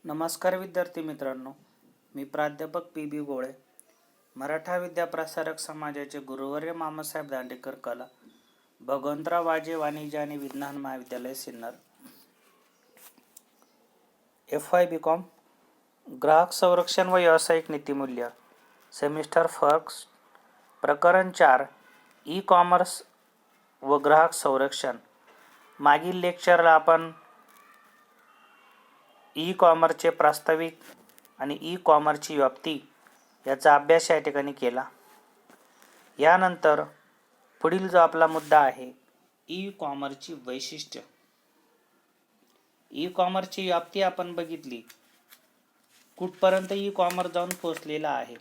नमस्कार विद्यार्थी मित्रांनो, मी प्राध्यापक पी.बी. गोळे, मराठा विद्याप्रसारक समाजाचे गुरुवर्य मामासाहेब दांडेकर कला, भगवंतराव वाजे वाणिज्य आणि विज्ञान महाविद्यालय सिन्नर, FY BCom, ग्राहक संरक्षण व व्यावसायिक नीतिमूल्य, सेमिस्टर फर्स्ट, प्रकरण 4, ई कॉमर्स व ग्राहक संरक्षण. मागील लेक्चरला आपण ई कॉमर्सचे प्रास्ताविक आणि ई कॉमर्सची व्याप्ती याचा अभ्यास या ठिकाणी केला. यानंतर पुढील जो आपला मुद्दा आहे, ई कॉमर्सची वैशिष्ट्य. ई कॉमर्सची व्याप्ती आपण बघितली, कुठपर्यंत ई कॉमर्स जाऊन पोहोचलेला आहे.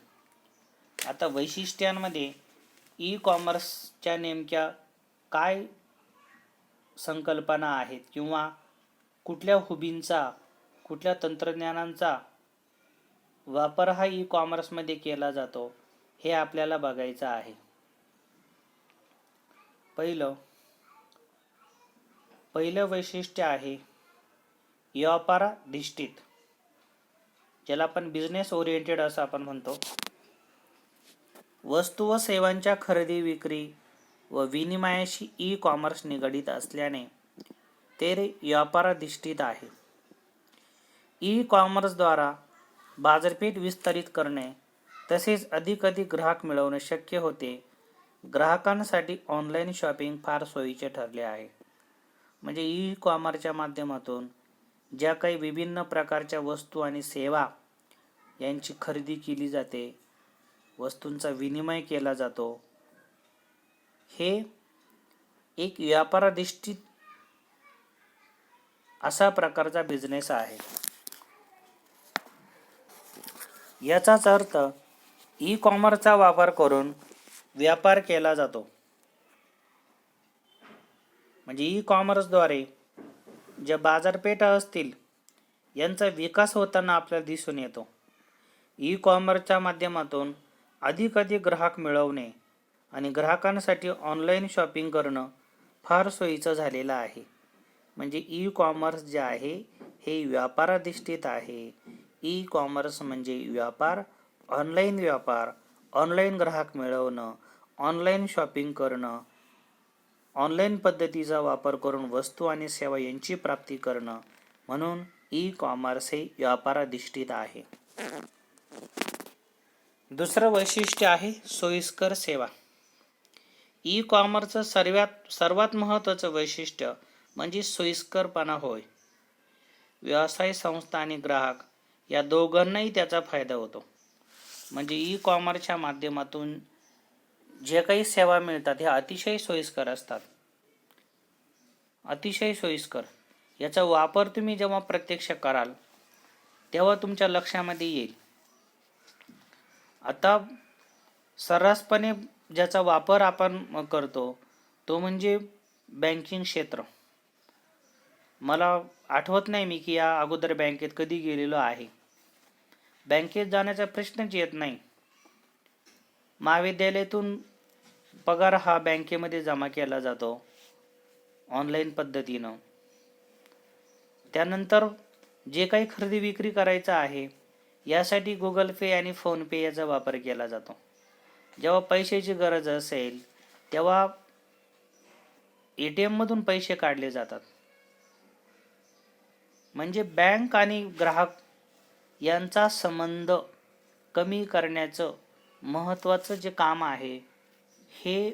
आता वैशिष्ट्यांमध्ये ई कॉमर्सच्या नेमक्या काय संकल्पना आहेत किंवा कुठल्या हुबींचा, कुठल्या तंत्रज्ञानांचा वापर हा ई कॉमर्समध्ये केला जातो हे आपल्याला बघायचं आहे. पहिलं वैशिष्ट्य आहे व्यापाराधिष्ठित, ज्याला आपण बिझनेस ओरिएंटेड असं आपण म्हणतो. वस्तू व सेवांच्या खरेदी विक्री व विनिमयाशी ई कॉमर्स निगडित असल्याने ते व्यापाराधिष्ठित आहे. ई कॉमर्सद्वारा बाजारपेठ विस्तारित करणे तसेच अधिक ग्राहक मिळवणे शक्य होते. ग्राहकांसाठी ऑनलाईन शॉपिंग फार सोयीचे ठरले आहे. म्हणजे ई कॉमर्सच्या माध्यमातून ज्या काही विभिन्न प्रकारच्या वस्तू आणि सेवा यांची खरेदी केली जाते, वस्तूंचा विनिमय केला जातो, हे एक व्यापाराधिष्ठित असा प्रकारचा बिझनेस आहे. याचाच अर्थ ई कॉमर्सचा वापर करून व्यापार केला जातो. म्हणजे ई कॉमर्सद्वारे ज्या बाजारपेठा असतील यांचा विकास होताना आपल्याला दिसून येतो. ई कॉमर्सच्या माध्यमातून अधिक ग्राहक मिळवणे आणि ग्राहकांसाठी ऑनलाईन शॉपिंग करणं फार सोयीचं झालेलं आहे. म्हणजे ई कॉमर्स जे आहे हे व्यापाराधिष्ठित आहे. ई कॉमर्स म्हणजे व्यापार, ऑनलाईन ग्राहक मिळवणं, ऑनलाईन शॉपिंग करणं, ऑनलाईन पद्धतीचा वापर करून वस्तू आणि सेवा यांची प्राप्ती करणं, म्हणून ई कॉमर्स हे व्यापाराधिष्ठित आहे. दुसरं वैशिष्ट्य आहे सोयीस्कर सेवा. ई कॉमर्सचं सर्वात महत्त्वाचं वैशिष्ट्य म्हणजे सोयीस्करपणा होय. व्यवसाय संस्था आणि ग्राहक या दोघांनाही त्याचा फायदा होतो. म्हणजे ई कॉमर्सच्या माध्यमातून जे काही सेवा मिळतात ह्या अतिशय सोयीस्कर असतात. अतिशय सोयीस्कर. याचा वापर तुम्ही जेव्हा प्रत्यक्ष कराल तेव्हा तुमच्या लक्षामध्ये येईल. आता सर्रासपणे ज्याचा वापर आपण करतो तो म्हणजे बँकिंग क्षेत्र. मला आठवत नाही मी की या अगोदर बँकेत कधी गेलेलो आहे. बँकेत जाण्याचा प्रश्नच येत नाही. महाविद्यालयातून पगार हा बँकेमध्ये जमा केला जातो ऑनलाईन पद्धतीनं. त्यानंतर जे काही खरेदी विक्री करायचं आहे यासाठी गुगल पे आणि फोन पे याचा वापर केला जातो. जेव्हा पैशाची गरज असेल तेव्हा ATM मधून पैसे काढले जातात. म्हणजे बँक आणि ग्राहक यांचा संबंध कमी करण्याचं महत्त्वाचं जे काम आहे हे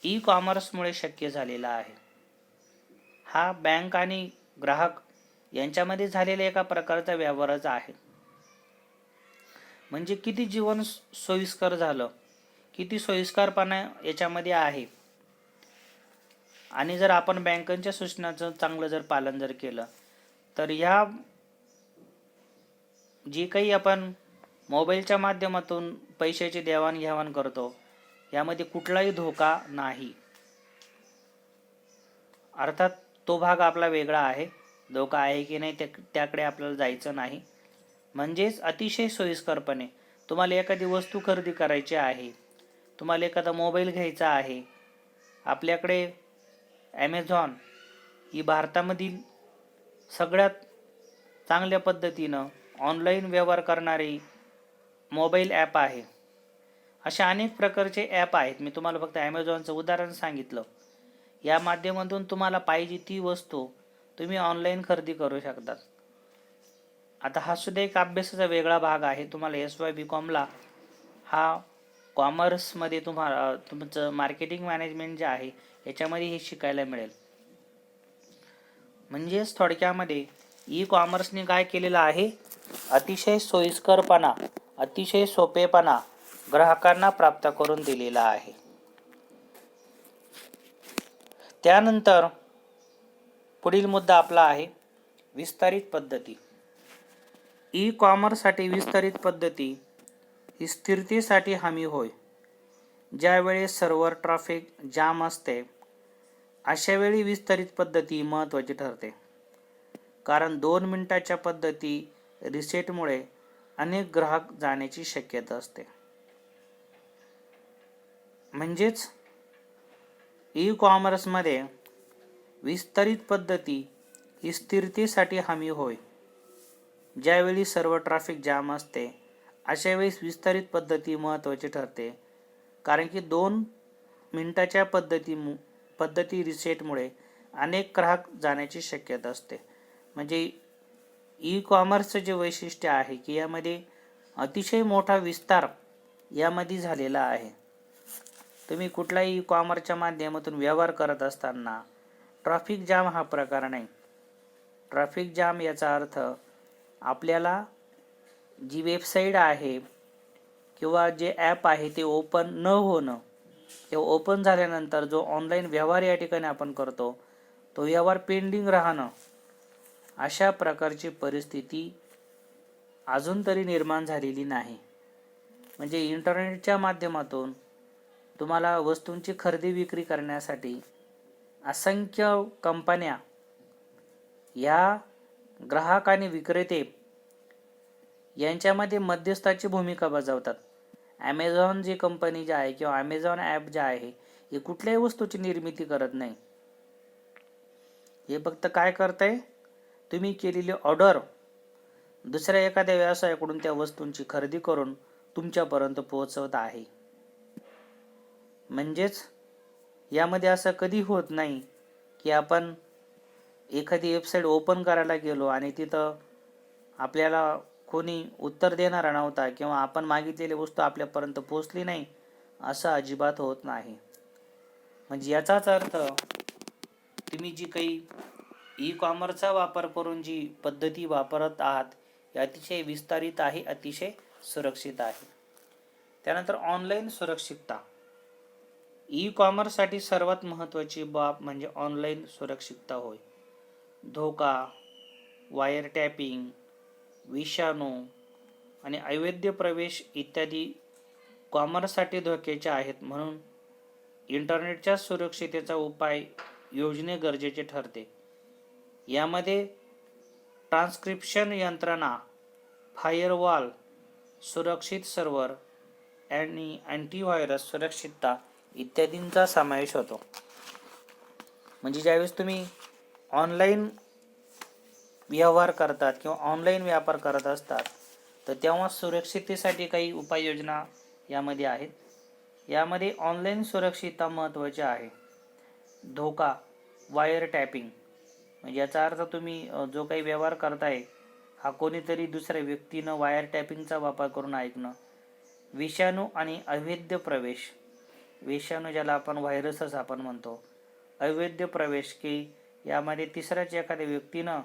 ई कॉमर्समुळे शक्य झालेलं आहे. हा बँक आणि ग्राहक यांच्यामध्ये झालेला एका प्रकारचा व्यवहारच आहे. म्हणजे किती जीवन सोयीस्कर झालं, किती सोयीस्करपणा याच्यामध्ये आहे. आणि जर आपण बँकांच्या सूचनांचं चांगलं जर पालन जर केलं तर ह्या जी काही आपण मोबाईलच्या माध्यमातून पैशाची देवाणघेवाण करतो यामध्ये कुठलाही धोका नाही. अर्थात तो भाग आपला वेगळा आहे. धोका आहे की नाही त्याकडे आपल्याला जायचं नाही. म्हणजेच अतिशय सोयीस्करपणे तुम्हाला एखादी वस्तू खरेदी करायची आहे, तुम्हाला एखादा मोबाईल घ्यायचा आहे, आपल्याकडे ॲमेझॉन ही भारतामधील सगळ्यात चांगल्या पद्धतीनं ऑनलाईन व्यवहार करणारे मोबाईल ॲप आहे. अशा अनेक प्रकारचे ॲप आहेत. मी तुम्हाला फक्त ॲमेझॉनचं उदाहरण सांगितलं. या माध्यमातून तुम्हाला पाहिजे ती वस्तू तुम्ही ऑनलाईन खरेदी करू शकतात. आता हा सुद्धा एक अभ्यासाचा वेगळा भाग आहे. तुम्हाला SY BComला हा कॉमर्समध्ये तुम्हाला तुमचं मार्केटिंग मॅनेजमेंट जे आहे याच्यामध्ये हे शिकायला मिळेल. म्हणजेच थोडक्यामध्ये कॉमर्सने काय केलेलं आहे, अतिशय सोयीस्करपणा, अतिशय सोपेपणा ग्राहकांना प्राप्त करून दिलेला आहे. त्यानंतर पुढील मुद्दा आपला आहे विस्तारित पद्धती. कॉमर्ससाठी विस्तारित पद्धती ही स्थिरतेसाठी हमी होय. ज्यावेळी सर्व्हर ट्रॅफिक जाम असते अशा वेळी विस्तारित पद्धती महत्त्वाची ठरते. कारण 2 मिनिटाच्या पद्धती रिसेटमुळे अनेक ग्राहक जाण्याची शक्यता असते. म्हणजेच कॉमर्समध्ये विस्तारित पद्धती ही स्थिरतेसाठी हमी होय. ज्यावेळी सर्व ट्रॅफिक जाम असते अशा वेळेस विस्तारित पद्धती महत्त्वाची ठरते. कारण की 2 मिनिटाच्या पद्धती रिसेटमुळे अनेक ग्राहक जाण्याची शक्यता असते. म्हणजे कॉमर्सचं जे वैशिष्ट्य आहे की यामध्ये अतिशय मोठा विस्तार यामध्ये झालेला आहे. तुम्ही कुठल्याही कॉमर्सच्या माध्यमातून व्यवहार करत असताना ट्रॅफिक जाम हा प्रकार नाही. ट्रॅफिक जाम याचा अर्थ आपल्याला जी वेबसाईट आहे किंवा जे ॲप आहे ते ओपन न होणं किंवा ओपन झाल्यानंतर जो ऑनलाईन व्यवहार या ठिकाणी आपण करतो तो व्यवहार पेंडिंग राहणं, अशा प्रकारची परिस्थिती अजून तरी निर्माण झालेली नाही. म्हणजे इंटरनेटच्या माध्यमातून तुम्हाला वस्तूंची खरेदी विक्री करण्यासाठी असंख्य कंपन्या या ग्राहक आणि विक्रेते यांच्यामध्ये मध्यस्थाची भूमिका बजावतात. ॲमेझॉन जी कंपनी जी आहे किंवा ॲमेझॉन ॲप जे आहे हे कुठल्याही वस्तूची निर्मिती करत नाही. हे फक्त काय करतंय, तुम्ही केलेली ऑर्डर दुसऱ्या एखाद्या व्यवसायाकडून त्या वस्तूंची खरेदी करून तुमच्यापर्यंत पोहोचवत आहे. म्हणजेच यामध्ये असं कधी होत नाही की आपण एखादी वेबसाईट ओपन करायला गेलो आणि तिथं आपल्याला कोणी उत्तर देणारा नव्हता किंवा आपण मागितलेली वस्तू आपल्यापर्यंत पोहोचली नाही, असं अजिबात होत नाही. म्हणजे याचाच अर्थ तुम्ही जी काही कॉमर्सचा वापर करून जी पद्धती वापरत आहात ही अतिशय विस्तारित आहे, अतिशय सुरक्षित आहे. त्यानंतर ऑनलाईन सुरक्षितता. कॉमर्ससाठी सर्वात महत्त्वाची बाब म्हणजे ऑनलाईन सुरक्षितता होय. धोका, वायर टॅपिंग, विषाणू आणि अवैध प्रवेश इत्यादी कॉमर्ससाठी धोक्याचे आहेत. म्हणून इंटरनेटच्या सुरक्षिततेचा उपाय योजने गरजेचे ठरते. यामध्ये ट्रान्स्क्रिप्शन यंत्रणा, फायरवॉल, सुरक्षित सर्व्हर आणि अँटीव्हायरस सुरक्षितता इत्यादींचा समावेश होतो. म्हणजे ज्यावेळेस तुम्ही ऑनलाईन व्यवहार करतात किंवा ऑनलाईन व्यापार करत असतात तर तेव्हा सुरक्षिततेसाठी काही उपाययोजना यामध्ये आहेत. यामध्ये ऑनलाईन सुरक्षितता महत्त्वाची आहे. धोका, वायर टॅपिंग, म्हणजे याचा अर्थ तुम्ही जो काही व्यवहार करताय हा कोणीतरी दुसऱ्या व्यक्तीनं वायर टॅपिंगचा वापर करून ऐकणं. विषाणू आणि अवैध प्रवेश, विषाणू ज्याला आपण व्हायरसच आपण म्हणतो, अवैध प्रवेश की यामध्ये तिसऱ्याच एखाद्या व्यक्तीनं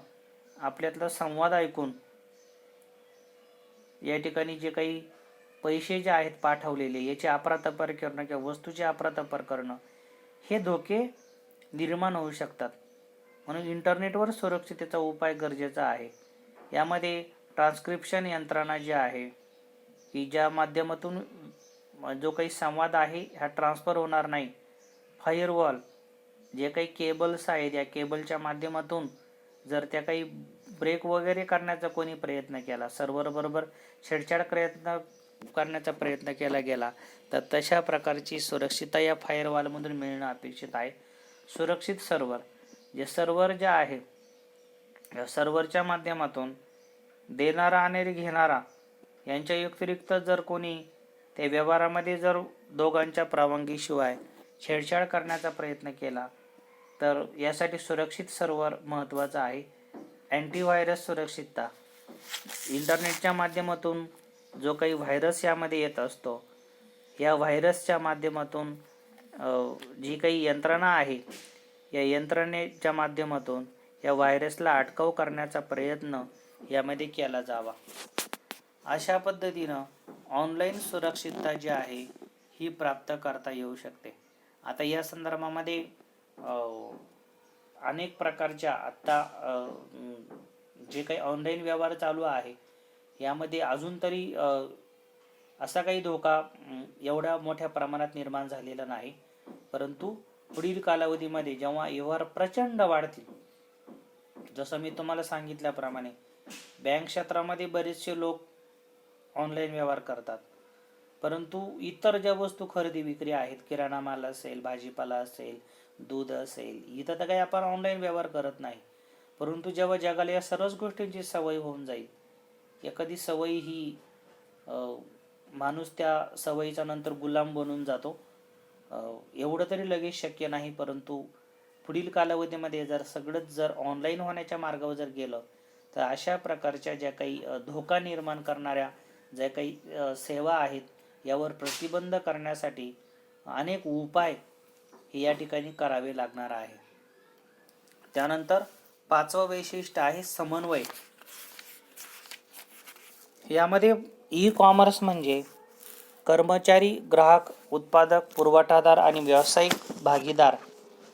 आपल्यातला संवाद ऐकून या ठिकाणी जे काही पैसे जे आहेत पाठवलेले याची अफरातफर करणं किंवा वस्तूची अफरातफर करणं, हे धोके निर्माण होऊ शकतात. म्हणून इंटरनेटवर सुरक्षिततेचा उपाय गरजेचा आहे. यामध्ये ट्रान्स्क्रिप्शन यंत्रणा जी आहे की ज्या माध्यमातून जो काही संवाद आहे हा ट्रान्सफर होणार नाही. फायरवॉल, जे काही केबल्स आहेत या केबलच्या माध्यमातून जर त्या काही ब्रेक वगैरे करण्याचा कोणी प्रयत्न केला, सर्व्हरबरोबर छेडछाड करण्याचा प्रयत्न केला गेला तर तशा प्रकारची सुरक्षितता या फायरवॉलमधून मिळणं अपेक्षित आहे. सुरक्षित सर्व्हर, जे सर्व्हर जे आहे या सर्व्हरच्या माध्यमातून देणारा आणि घेणारा यांच्या व्यतिरिक्त जर कोणी त्या व्यवहारामध्ये जर दोघांच्या परवानगीशिवाय छेडछाड करण्याचा प्रयत्न केला तर यासाठी सुरक्षित सर्व्हर महत्त्वाचा आहे. अँटीव्हायरस सुरक्षितता, इंटरनेटच्या माध्यमातून जो काही व्हायरस यामध्ये येत असतो, या व्हायरसच्या माध्यमातून जी काही यंत्रणा आहे या यंत्रणेच्या माध्यमातून या व्हायरसला अटकाव करण्याचा प्रयत्न यामध्ये केला जावा. अशा पद्धतीनं ऑनलाईन सुरक्षितता जी आहे ही प्राप्त करता येऊ शकते. आता या संदर्भामध्ये अनेक प्रकारच्या आत्ता जे काही ऑनलाईन व्यवहार चालू आहे यामध्ये अजून तरी असा काही धोका एवढ्या मोठ्या प्रमाणात निर्माण झालेला नाही, परंतु पुढील कालावधीमध्ये जेव्हा व्यवहार प्रचंड वाढतील, जसं मी तुम्हाला सांगितल्याप्रमाणे बँक क्षेत्रामध्ये बरेचसे लोक ऑनलाईन व्यवहार करतात, परंतु इतर ज्या वस्तू खरेदी विक्री आहेत, किराणा माल असेल, भाजीपाला असेल, दूध असेल, इथं तर काही आपण ऑनलाईन व्यवहार करत नाही. परंतु जेव्हा जगाला या सर्वच गोष्टींची सवय होऊन जाईल, एखादी सवय ही माणूस त्या सवयीचा नंतर गुलाम बनून जातो. एवढं तरी लगेच शक्य नाही, परंतु पुढील कालावधीमध्ये सगळंच जर ऑनलाईन होण्याच्या मार्गावर जर गेलं तर अशा प्रकारच्या ज्या काही धोका निर्माण करणाऱ्या ज्या काही सेवा आहेत यावर प्रतिबंध करण्यासाठी अनेक उपाय हे या ठिकाणी करावे लागणार आहे. त्यानंतर 5वं वैशिष्ट्य आहे समन्वय. यामध्ये ई कॉमर्स म्हणजे कर्मचारी, ग्राहक, उत्पादक, पुरवठादार आणि व्यावसायिक भागीदार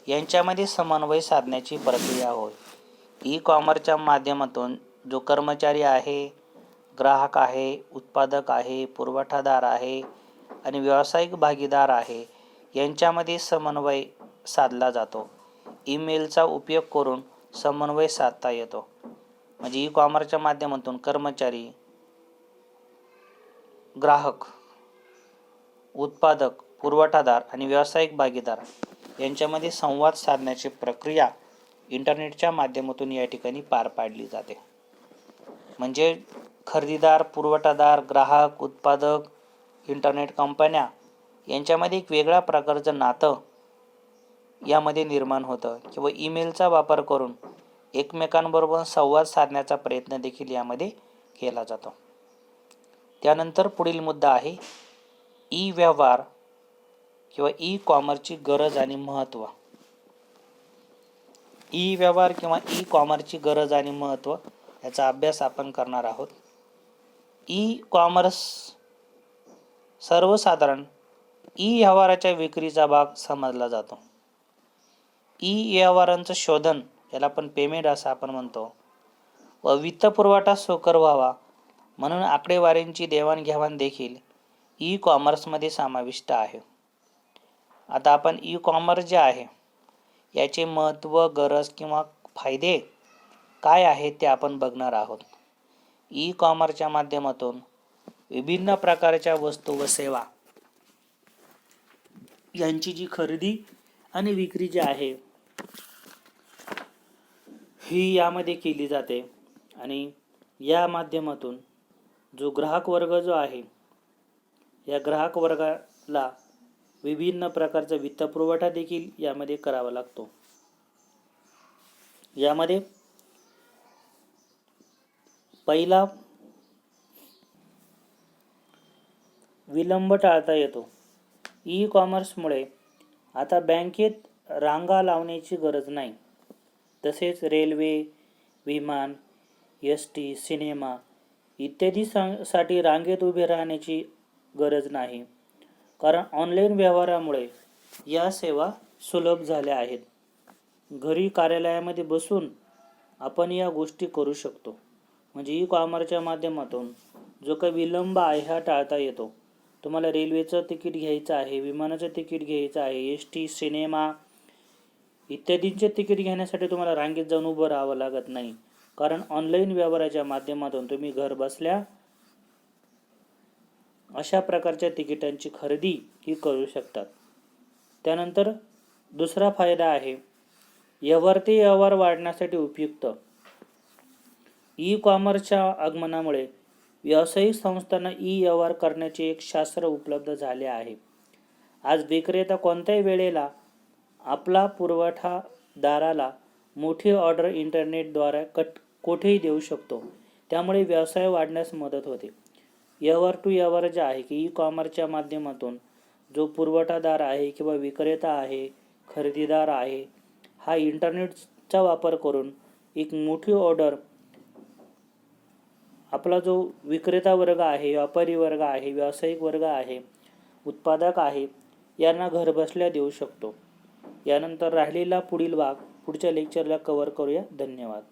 यांच्यामध्ये समन्वय साधण्याची प्रक्रिया होय. ई कॉमर्सच्या माध्यमातून जो कर्मचारी आहे, ग्राहक आहे, उत्पादक आहे, पुरवठादार आहे आणि व्यावसायिक भागीदार आहे यांच्यामध्ये समन्वय साधला जातो. ईमेलचा उपयोग करून समन्वय साधता येतो. म्हणजे ई कॉमर्सच्या माध्यमातून कर्मचारी, ग्राहक, उत्पादक, पुरवठादार आणि व्यावसायिक भागीदार यांच्यामध्ये संवाद साधण्याची प्रक्रिया इंटरनेटच्या माध्यमातून या ठिकाणी पार पाडली जाते. म्हणजे खरेदीदार, पुरवठादार, ग्राहक, उत्पादक, इंटरनेट कंपन्या यांच्यामध्ये एक वेगळ्या प्रकारचं नातं यामध्ये निर्माण होतं किंवा ईमेलचा वापर करून एकमेकांबरोबर संवाद साधण्याचा प्रयत्न देखील यामध्ये केला जातो. त्यानंतर पुढील मुद्दा आहे ई व्यवहार किंवा ई कॉमर्सची गरज आणि महत्त्व. ई व्यवहार किंवा ई कॉमर्सची गरज आणि महत्त्व याचा अभ्यास आपण करणार आहोत. ई कॉमर्स सर्वसाधारण ई व्यवहाराच्या विक्रीचा भाग समजला जातो. ई व्यवहारांचं शोधन, याला आपण पेमेंट असं आपण म्हणतो, व वित्तपुरवठा सोकर व्हावा म्हणून आकडेवारींची देवाणघेवाण देखील ई कॉमर्समध्ये समाविष्ट आहे. आता आपण ई कॉमर्स जे आहे याचे महत्त्व, गरज किंवा फायदे काय आहेत ते आपण बघणार आहोत. ई कॉमर्सच्या माध्यमातून विभिन्न प्रकारच्या वस्तू व सेवा यांची जी खरेदी आणि विक्री जी आहे ही यामध्ये केली जाते आणि या माध्यमातून जो ग्राहक वर्ग जो आहे या ग्राहक वर्गाला विभिन्न प्रकारचा वित्तपुरवठा देखील यामध्ये करावा लागतो. यामध्ये पहिला विलंब टाळता येतो. ई कॉमर्समुळे आता बँकेत रांगा लावण्याची गरज नाही. तसेच रेल्वे, विमान, एस.टी., सिनेमा इत्यादी साठी रांगेत उभे राहण्याची गरज नाही, कारण ऑनलाईन व्यवहारामुळे या सेवा सुलभ झाल्या आहेत. घरी, कार्यालयामध्ये बसून आपण या गोष्टी करू शकतो. म्हणजे ई कॉमर्सच्या माध्यमातून जो काही विलंब आहे हा टाळता येतो. तुम्हाला रेल्वेचं तिकीट घ्यायचं आहे, विमानाचं तिकीट घ्यायचं आहे, एस.टी., सिनेमा इत्यादींचे तिकीट घेण्यासाठी तुम्हाला रांगेत जाऊन उभं राहावं लागत नाही, कारण ऑनलाईन व्यवहाराच्या माध्यमातून तुम्ही घर बसल्या अशा प्रकारच्या तिकिटांची खरेदी ही करू शकतात. त्यानंतर दुसरा फायदा आहे व्यवहार वाढण्यासाठी उपयुक्त. ई कॉमर्सच्या आगमनामुळे व्यावसायिक संस्थांना ई व्यवहार करण्याचे एक शास्त्र उपलब्ध झाले आहे. आज विक्रेता कोणत्याही वेळेला आपला पुरवठादाराला मोठी ऑर्डर इंटरनेटद्वारे कोठेही देऊ शकतो. त्यामुळे व्यवसाय वाढण्यास मदत होते. व्यवहार टू व्यवहार जे आहे की ई कॉमर्सच्या माध्यमातून जो पुरवठादार आहे किंवा विक्रेता आहे, खरेदीदार आहे, हा इंटरनेटचा वापर करून एक मोठी ऑर्डर आपला जो विक्रेता वर्ग आहे, व्यापारी वर्ग आहे, व्यावसायिक वर्ग आहे, उत्पादक आहे, यांना घरबसल्या देऊ शकतो. यानंतर राहिलेला पुढील भाग पुढच्या लेक्चरला कव्हर करूया. धन्यवाद.